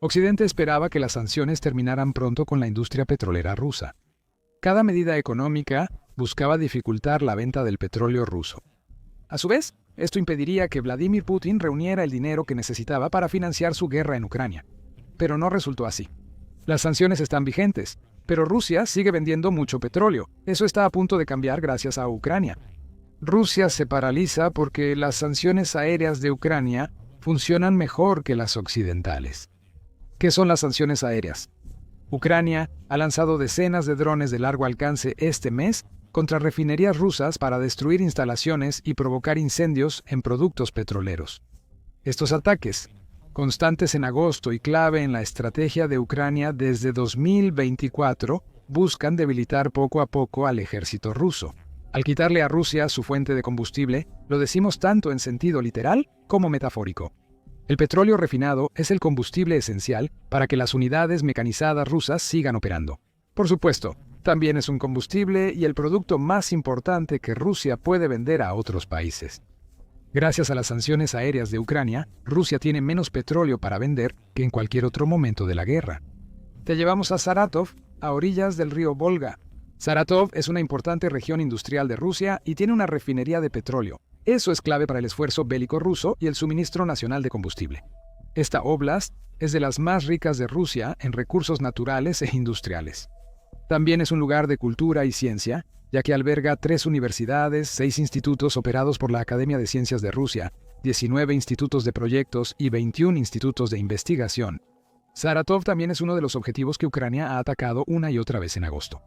Occidente esperaba que las sanciones terminaran pronto con la industria petrolera rusa. Cada medida económica buscaba dificultar la venta del petróleo ruso. A su vez, esto impediría que Vladimir Putin reuniera el dinero que necesitaba para financiar su guerra en Ucrania. Pero no resultó así. Las sanciones están vigentes, pero Rusia sigue vendiendo mucho petróleo. Eso está a punto de cambiar gracias a Ucrania. Rusia se paraliza porque las sanciones aéreas de Ucrania funcionan mejor que las occidentales. ¿Qué son las sanciones aéreas? Ucrania ha lanzado decenas de drones de largo alcance este mes contra refinerías rusas para destruir instalaciones y provocar incendios en productos petroleros. Estos ataques, constantes en agosto y clave en la estrategia de Ucrania desde 2024, buscan debilitar poco a poco al ejército ruso. Al quitarle a Rusia su fuente de combustible, lo decimos tanto en sentido literal como metafórico. El petróleo refinado es el combustible esencial para que las unidades mecanizadas rusas sigan operando. Por supuesto, también es un combustible y el producto más importante que Rusia puede vender a otros países. Gracias a las sanciones aéreas de Ucrania, Rusia tiene menos petróleo para vender que en cualquier otro momento de la guerra. Te llevamos a Saratov, a orillas del río Volga. Saratov es una importante región industrial de Rusia y tiene una refinería de petróleo. Eso es clave para el esfuerzo bélico ruso y el suministro nacional de combustible. Esta óblast es de las más ricas de Rusia en recursos naturales e industriales. También es un lugar de cultura y ciencia, ya que alberga 3 universidades, 6 institutos operados por la Academia de Ciencias de Rusia, 19 institutos de proyectos y 21 institutos de investigación. Saratov también es uno de los objetivos que Ucrania ha atacado una y otra vez en agosto.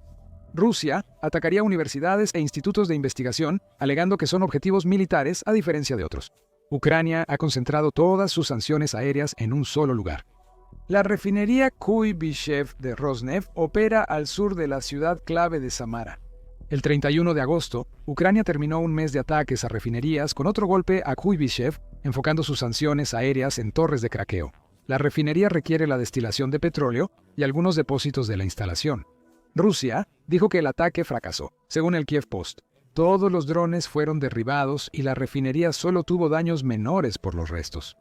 Rusia atacaría universidades e institutos de investigación, alegando que son objetivos militares a diferencia de otros. Ucrania ha concentrado todas sus sanciones aéreas en un solo lugar. La refinería Kuibyshev de Rosneft opera al sur de la ciudad clave de Samara. El 31 de agosto, Ucrania terminó un mes de ataques a refinerías con otro golpe a Kuibyshev, enfocando sus sanciones aéreas en torres de craqueo. La refinería requiere la destilación de petróleo y algunos depósitos de la instalación. Rusia dijo que el ataque fracasó. Según el Kiev Post, todos los drones fueron derribados y la refinería solo tuvo daños menores por los restos.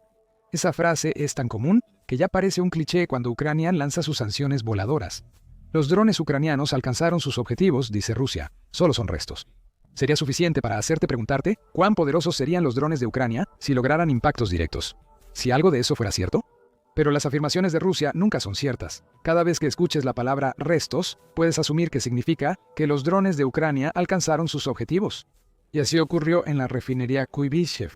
Esa frase es tan común que ya parece un cliché cuando Ucrania lanza sus sanciones voladoras. Los drones ucranianos alcanzaron sus objetivos, dice Rusia. Solo son restos. Sería suficiente para hacerte preguntarte cuán poderosos serían los drones de Ucrania si lograran impactos directos. Si algo de eso fuera cierto. Pero las afirmaciones de Rusia nunca son ciertas. Cada vez que escuches la palabra restos, puedes asumir que significa que los drones de Ucrania alcanzaron sus objetivos. Y así ocurrió en la refinería Kuibyshev.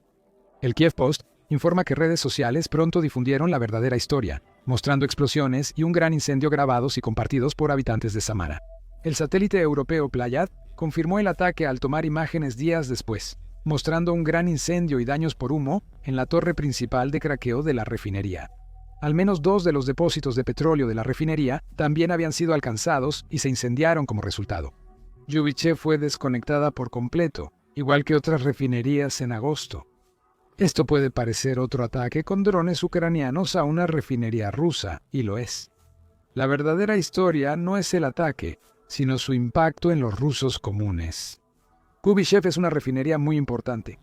El Kiev Post informa que redes sociales pronto difundieron la verdadera historia, mostrando explosiones y un gran incendio grabados y compartidos por habitantes de Samara. El satélite europeo Playad confirmó el ataque al tomar imágenes días después, mostrando un gran incendio y daños por humo en la torre principal de craqueo de la refinería. Al menos 2 de los depósitos de petróleo de la refinería también habían sido alcanzados y se incendiaron como resultado. Kuibyshev fue desconectada por completo, igual que otras refinerías en agosto. Esto puede parecer otro ataque con drones ucranianos a una refinería rusa, y lo es. La verdadera historia no es el ataque, sino su impacto en los rusos comunes. Kuibyshev es una refinería muy importante.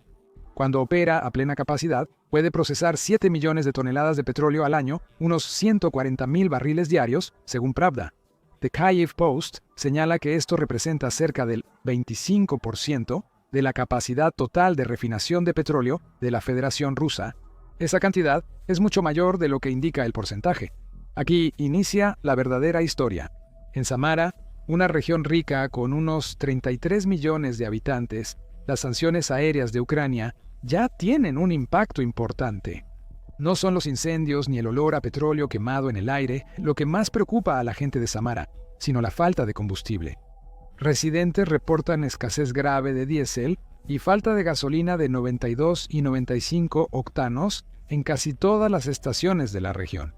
Cuando opera a plena capacidad, puede procesar 7 millones de toneladas de petróleo al año, unos 140,000 barriles diarios, según Pravda. The Kyiv Post señala que esto representa cerca del 25% de la capacidad total de refinación de petróleo de la Federación Rusa. Esa cantidad es mucho mayor de lo que indica el porcentaje. Aquí inicia la verdadera historia. En Samara, una región rica con unos 33 millones de habitantes, las sanciones aéreas de Ucrania ya tienen un impacto importante. No son los incendios ni el olor a petróleo quemado en el aire lo que más preocupa a la gente de Samara, sino la falta de combustible. Residentes reportan escasez grave de diésel y falta de gasolina de 92 y 95 octanos en casi todas las estaciones de la región.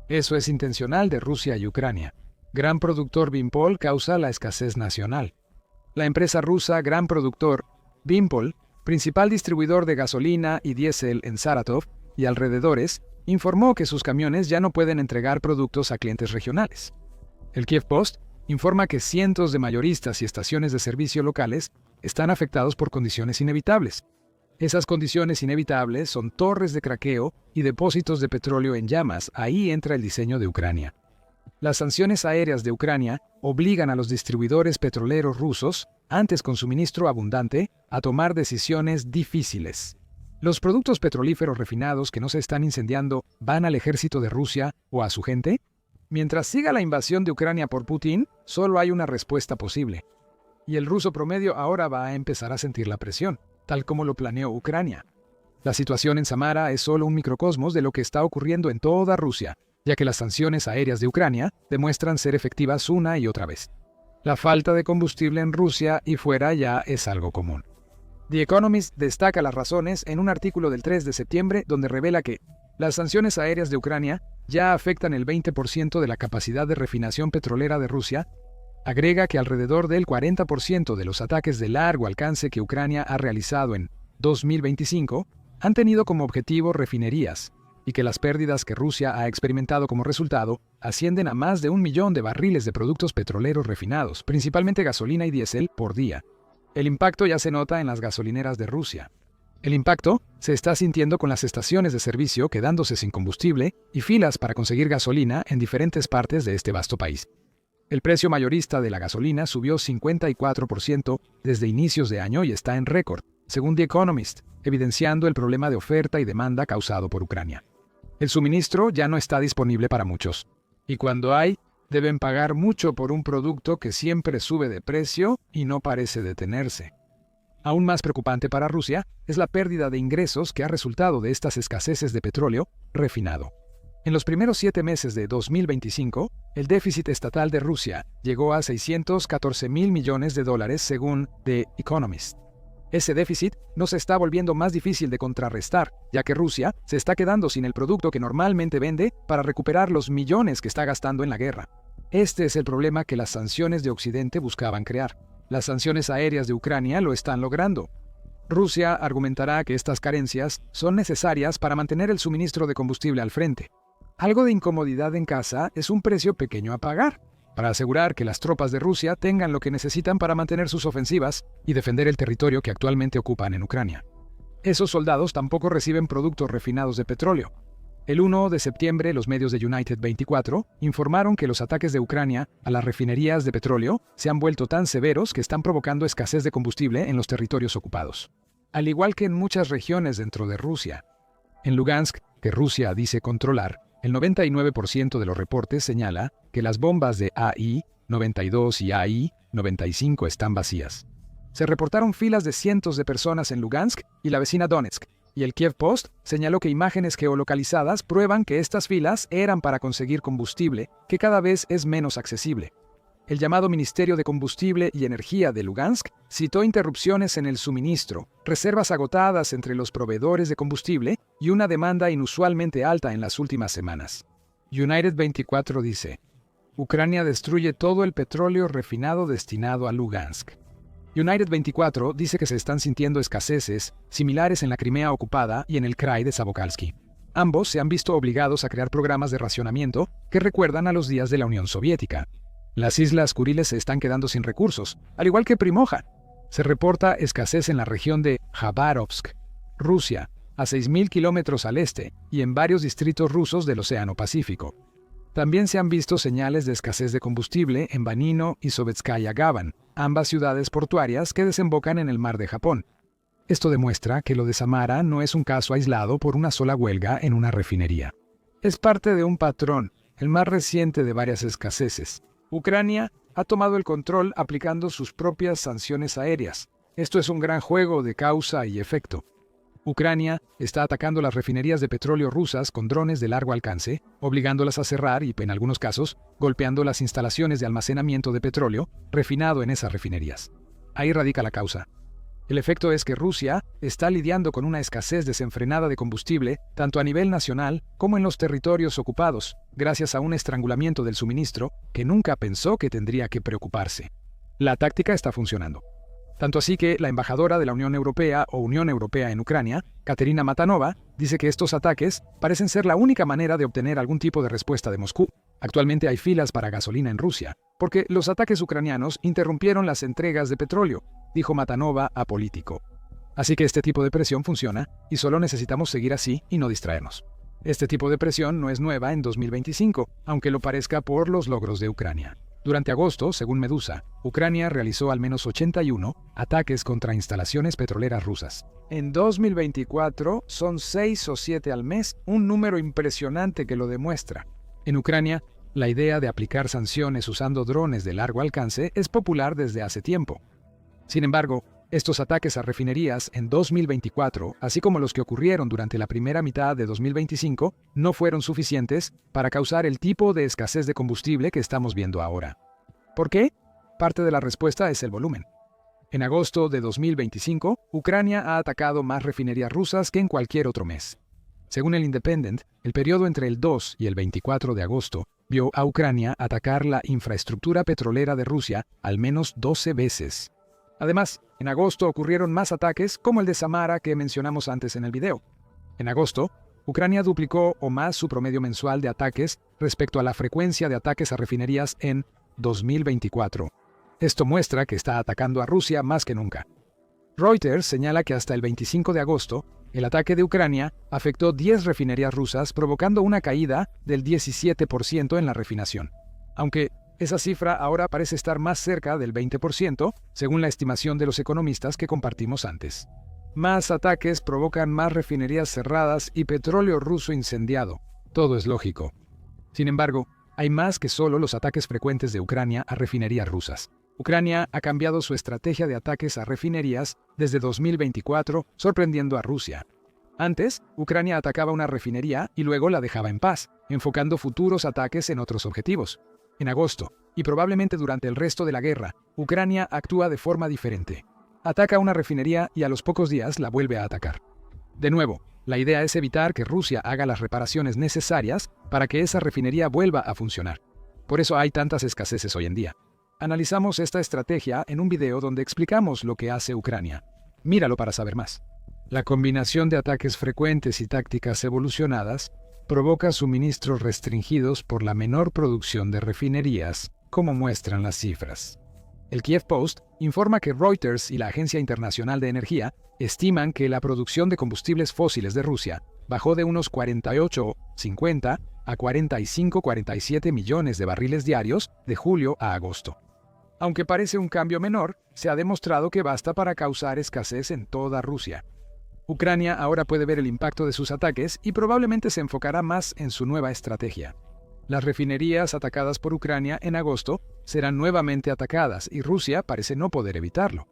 Eso es intencional de Rusia y Ucrania. Gran productor Bimpol causa la escasez nacional. La empresa rusa Gran Productor, Bimpol, principal distribuidor de gasolina y diésel en Saratov y alrededores, informó que sus camiones ya no pueden entregar productos a clientes regionales. El Kiev Post informa que cientos de mayoristas y estaciones de servicio locales están afectados por condiciones inevitables. Esas condiciones inevitables son torres de craqueo y depósitos de petróleo en llamas. Ahí entra el diseño de Ucrania. Las sanciones aéreas de Ucrania obligan a los distribuidores petroleros rusos, antes con suministro abundante, a tomar decisiones difíciles. ¿Los productos petrolíferos refinados que no se están incendiando van al ejército de Rusia o a su gente? Mientras siga la invasión de Ucrania por Putin, solo hay una respuesta posible. Y el ruso promedio ahora va a empezar a sentir la presión, tal como lo planeó Ucrania. La situación en Samara es solo un microcosmos de lo que está ocurriendo en toda Rusia, ya que las sanciones aéreas de Ucrania demuestran ser efectivas una y otra vez. La falta de combustible en Rusia y fuera ya es algo común. The Economist destaca las razones en un artículo del 3 de septiembre donde revela que las sanciones aéreas de Ucrania ya afectan el 20% de la capacidad de refinación petrolera de Rusia. Agrega que alrededor del 40% de los ataques de largo alcance que Ucrania ha realizado en 2025 han tenido como objetivo refinerías, y que las pérdidas que Rusia ha experimentado como resultado ascienden a más de 1 millón de barriles de productos petroleros refinados, principalmente gasolina y diésel, por día. El impacto ya se nota en las gasolineras de Rusia. El impacto se está sintiendo con las estaciones de servicio quedándose sin combustible y filas para conseguir gasolina en diferentes partes de este vasto país. El precio mayorista de la gasolina subió 54% desde inicios de año y está en récord, según The Economist, evidenciando el problema de oferta y demanda causado por Ucrania. El suministro ya no está disponible para muchos, y cuando hay, deben pagar mucho por un producto que siempre sube de precio y no parece detenerse. Aún más preocupante para Rusia es la pérdida de ingresos que ha resultado de estas escaseces de petróleo refinado. En los primeros 7 meses de 2025, el déficit estatal de Rusia llegó a $614.000 millones según The Economist. Ese déficit no se está volviendo más difícil de contrarrestar, ya que Rusia se está quedando sin el producto que normalmente vende para recuperar los millones que está gastando en la guerra. Este es el problema que las sanciones de Occidente buscaban crear. Las sanciones aéreas de Ucrania lo están logrando. Rusia argumentará que estas carencias son necesarias para mantener el suministro de combustible al frente. Algo de incomodidad en casa es un precio pequeño a pagar, para asegurar que las tropas de Rusia tengan lo que necesitan para mantener sus ofensivas y defender el territorio que actualmente ocupan en Ucrania. Esos soldados tampoco reciben productos refinados de petróleo. El 1 de septiembre, los medios de United 24 informaron que los ataques de Ucrania a las refinerías de petróleo se han vuelto tan severos que están provocando escasez de combustible en los territorios ocupados. Al igual que en muchas regiones dentro de Rusia. En Lugansk, que Rusia dice controlar, el 99% de los reportes señala que las bombas de AI-92 y AI-95 están vacías. Se reportaron filas de cientos de personas en Lugansk y la vecina Donetsk, y el Kiev Post señaló que imágenes geolocalizadas prueban que estas filas eran para conseguir combustible, que cada vez es menos accesible. El llamado Ministerio de Combustible y Energía de Lugansk citó interrupciones en el suministro, reservas agotadas entre los proveedores de combustible y una demanda inusualmente alta en las últimas semanas. United 24 dice, Ucrania destruye todo el petróleo refinado destinado a Lugansk. United 24 dice que se están sintiendo escaseces similares en la Crimea ocupada y en el krai de Zabokalsky. Ambos se han visto obligados a crear programas de racionamiento que recuerdan a los días de la Unión Soviética. Las islas Kuriles se están quedando sin recursos, al igual que Primoja. Se reporta escasez en la región de Khabarovsk, Rusia, a 6.000 kilómetros al este, y en varios distritos rusos del Océano Pacífico. También se han visto señales de escasez de combustible en Vanino y Sovetskaya Gavan, ambas ciudades portuarias que desembocan en el mar de Japón. Esto demuestra que lo de Samara no es un caso aislado por una sola huelga en una refinería. Es parte de un patrón, el más reciente de varias escaseces. Ucrania ha tomado el control aplicando sus propias sanciones aéreas. Esto es un gran juego de causa y efecto. Ucrania está atacando las refinerías de petróleo rusas con drones de largo alcance, obligándolas a cerrar y, en algunos casos, golpeando las instalaciones de almacenamiento de petróleo refinado en esas refinerías. Ahí radica la causa. El efecto es que Rusia está lidiando con una escasez desenfrenada de combustible, tanto a nivel nacional como en los territorios ocupados, gracias a un estrangulamiento del suministro que nunca pensó que tendría que preocuparse. La táctica está funcionando. Tanto así que la embajadora de la Unión Europea o Unión Europea en Ucrania, Katerina Matanova, dice que estos ataques parecen ser la única manera de obtener algún tipo de respuesta de Moscú. Actualmente hay filas para gasolina en Rusia, porque los ataques ucranianos interrumpieron las entregas de petróleo, dijo Matanova a Político. Así que este tipo de presión funciona y solo necesitamos seguir así y no distraernos. Este tipo de presión no es nueva en 2025, aunque lo parezca por los logros de Ucrania. Durante agosto, según Medusa, Ucrania realizó al menos 81 ataques contra instalaciones petroleras rusas. En 2024 son 6 o 7 al mes, un número impresionante que lo demuestra. En Ucrania, la idea de aplicar sanciones usando drones de largo alcance es popular desde hace tiempo. Sin embargo, estos ataques a refinerías en 2024, así como los que ocurrieron durante la primera mitad de 2025, no fueron suficientes para causar el tipo de escasez de combustible que estamos viendo ahora. ¿Por qué? Parte de la respuesta es el volumen. En agosto de 2025, Ucrania ha atacado más refinerías rusas que en cualquier otro mes. Según el Independent, el periodo entre el 2 y el 24 de agosto vio a Ucrania atacar la infraestructura petrolera de Rusia al menos 12 veces. Además, en agosto ocurrieron más ataques como el de Samara que mencionamos antes en el video. En agosto, Ucrania duplicó o más su promedio mensual de ataques respecto a la frecuencia de ataques a refinerías en 2024. Esto muestra que está atacando a Rusia más que nunca. Reuters señala que hasta el 25 de agosto, el ataque de Ucrania afectó 10 refinerías rusas, provocando una caída del 17% en la refinación. Aunque esa cifra ahora parece estar más cerca del 20%, según la estimación de los economistas que compartimos antes. Más ataques provocan más refinerías cerradas y petróleo ruso incendiado. Todo es lógico. Sin embargo, hay más que solo los ataques frecuentes de Ucrania a refinerías rusas. Ucrania ha cambiado su estrategia de ataques a refinerías desde 2024, sorprendiendo a Rusia. Antes, Ucrania atacaba una refinería y luego la dejaba en paz, enfocando futuros ataques en otros objetivos. En agosto, y probablemente durante el resto de la guerra, Ucrania actúa de forma diferente. Ataca una refinería y a los pocos días la vuelve a atacar. De nuevo, la idea es evitar que Rusia haga las reparaciones necesarias para que esa refinería vuelva a funcionar. Por eso hay tantas escaseces hoy en día. Analizamos esta estrategia en un video donde explicamos lo que hace Ucrania. Míralo para saber más. La combinación de ataques frecuentes y tácticas evolucionadas provoca suministros restringidos por la menor producción de refinerías, como muestran las cifras. El Kiev Post informa que Reuters y la Agencia Internacional de Energía estiman que la producción de combustibles fósiles de Rusia bajó de unos 48,50 a 45,47 millones de barriles diarios de julio a agosto. Aunque parece un cambio menor, se ha demostrado que basta para causar escasez en toda Rusia. Ucrania ahora puede ver el impacto de sus ataques y probablemente se enfocará más en su nueva estrategia. Las refinerías atacadas por Ucrania en agosto serán nuevamente atacadas y Rusia parece no poder evitarlo.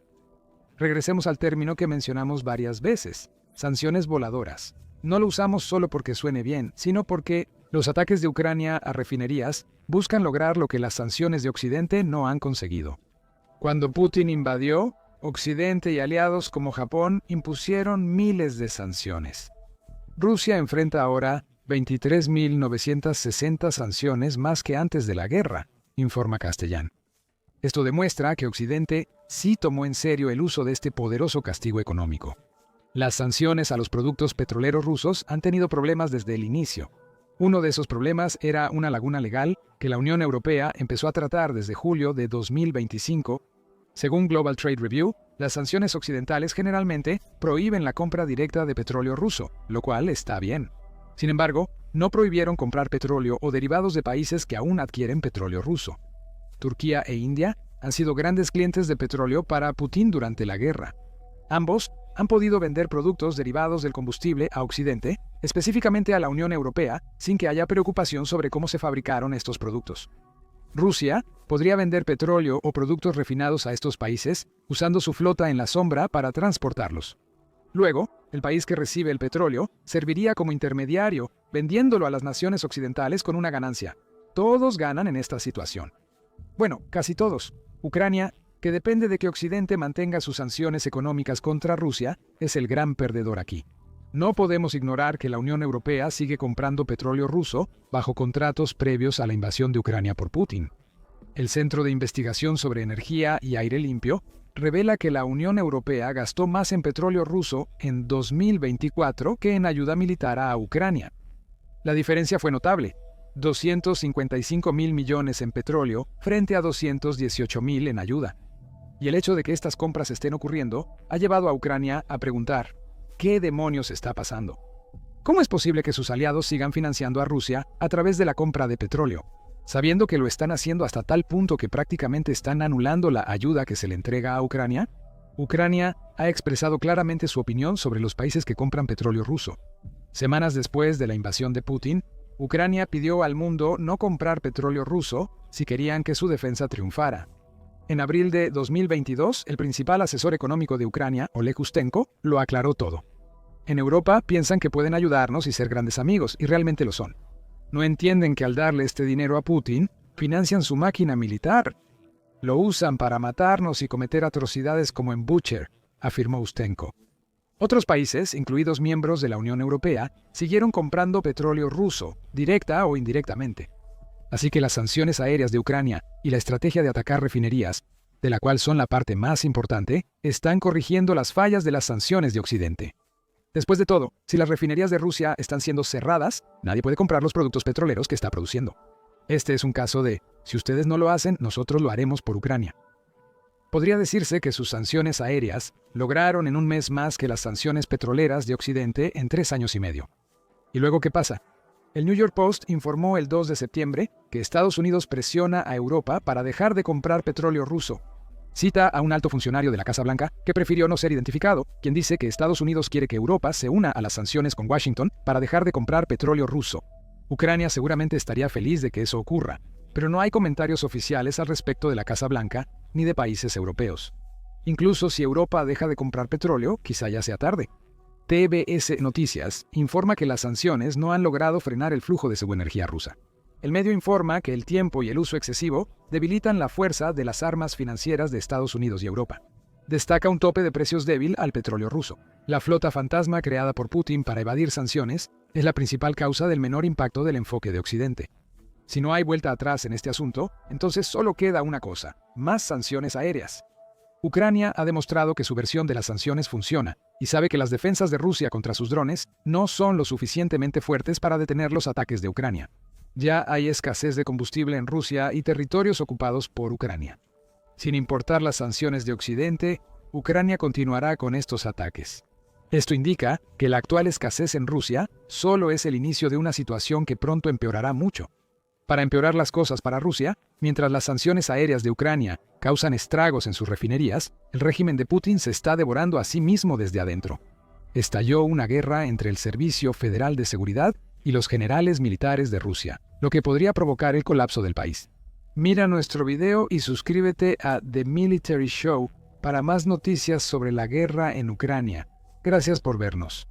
Regresemos al término que mencionamos varias veces, sanciones voladoras. No lo usamos solo porque suene bien, sino porque los ataques de Ucrania a refinerías buscan lograr lo que las sanciones de Occidente no han conseguido. Cuando Putin invadió, Occidente y aliados como Japón impusieron miles de sanciones. Rusia enfrenta ahora 23.960 sanciones más que antes de la guerra, informa Castellán. Esto demuestra que Occidente sí tomó en serio el uso de este poderoso castigo económico. Las sanciones a los productos petroleros rusos han tenido problemas desde el inicio. Uno de esos problemas era una laguna legal que la Unión Europea empezó a tratar desde julio de 2025. Según Global Trade Review, las sanciones occidentales generalmente prohíben la compra directa de petróleo ruso, lo cual está bien. Sin embargo, no prohibieron comprar petróleo o derivados de países que aún adquieren petróleo ruso. Turquía e India han sido grandes clientes de petróleo para Putin durante la guerra. Ambos han podido vender productos derivados del combustible a Occidente, específicamente a la Unión Europea, sin que haya preocupación sobre cómo se fabricaron estos productos. Rusia podría vender petróleo o productos refinados a estos países usando su flota en la sombra para transportarlos. Luego, el país que recibe el petróleo serviría como intermediario, vendiéndolo a las naciones occidentales con una ganancia. Todos ganan en esta situación. Bueno, casi todos. Ucrania, que depende de que Occidente mantenga sus sanciones económicas contra Rusia, es el gran perdedor aquí. No podemos ignorar que la Unión Europea sigue comprando petróleo ruso bajo contratos previos a la invasión de Ucrania por Putin. El Centro de Investigación sobre Energía y Aire Limpio revela que la Unión Europea gastó más en petróleo ruso en 2024 que en ayuda militar a Ucrania. La diferencia fue notable: 255.000 millones en petróleo frente a 218.000 en ayuda. Y el hecho de que estas compras estén ocurriendo ha llevado a Ucrania a preguntar, ¿qué demonios está pasando? ¿Cómo es posible que sus aliados sigan financiando a Rusia a través de la compra de petróleo, sabiendo que lo están haciendo hasta tal punto que prácticamente están anulando la ayuda que se le entrega a Ucrania? Ucrania ha expresado claramente su opinión sobre los países que compran petróleo ruso. Semanas después de la invasión de Putin, Ucrania pidió al mundo no comprar petróleo ruso si querían que su defensa triunfara. En abril de 2022, el principal asesor económico de Ucrania, Oleg Ustenko, lo aclaró todo. En Europa piensan que pueden ayudarnos y ser grandes amigos, y realmente lo son. No entienden que al darle este dinero a Putin, financian su máquina militar. Lo usan para matarnos y cometer atrocidades como en Bucher, afirmó Ustenko. Otros países, incluidos miembros de la Unión Europea, siguieron comprando petróleo ruso, directa o indirectamente. Así que las sanciones aéreas de Ucrania y la estrategia de atacar refinerías, de la cual son la parte más importante, están corrigiendo las fallas de las sanciones de Occidente. Después de todo, si las refinerías de Rusia están siendo cerradas, nadie puede comprar los productos petroleros que está produciendo. Este es un caso de, si ustedes no lo hacen, nosotros lo haremos por Ucrania. Podría decirse que sus sanciones aéreas lograron en un mes más que las sanciones petroleras de Occidente en 3 años y medio. ¿Y luego qué pasa? El New York Post informó el 2 de septiembre que Estados Unidos presiona a Europa para dejar de comprar petróleo ruso. Cita a un alto funcionario de la Casa Blanca que prefirió no ser identificado, quien dice que Estados Unidos quiere que Europa se una a las sanciones con Washington para dejar de comprar petróleo ruso. Ucrania seguramente estaría feliz de que eso ocurra, pero no hay comentarios oficiales al respecto de la Casa Blanca ni de países europeos. Incluso si Europa deja de comprar petróleo, quizá ya sea tarde. TBS Noticias informa que las sanciones no han logrado frenar el flujo de su energía rusa. El medio informa que el tiempo y el uso excesivo debilitan la fuerza de las armas financieras de Estados Unidos y Europa. Destaca un tope de precios débil al petróleo ruso. La flota fantasma creada por Putin para evadir sanciones es la principal causa del menor impacto del enfoque de Occidente. Si no hay vuelta atrás en este asunto, entonces solo queda una cosa: más sanciones aéreas. Ucrania ha demostrado que su versión de las sanciones funciona y sabe que las defensas de Rusia contra sus drones no son lo suficientemente fuertes para detener los ataques de Ucrania. Ya hay escasez de combustible en Rusia y territorios ocupados por Ucrania. Sin importar las sanciones de Occidente, Ucrania continuará con estos ataques. Esto indica que la actual escasez en Rusia solo es el inicio de una situación que pronto empeorará mucho. Para empeorar las cosas para Rusia, mientras las sanciones aéreas de Ucrania causan estragos en sus refinerías, el régimen de Putin se está devorando a sí mismo desde adentro. Estalló una guerra entre el Servicio Federal de Seguridad y los generales militares de Rusia, lo que podría provocar el colapso del país. Mira nuestro video y suscríbete a The Military Show para más noticias sobre la guerra en Ucrania. Gracias por vernos.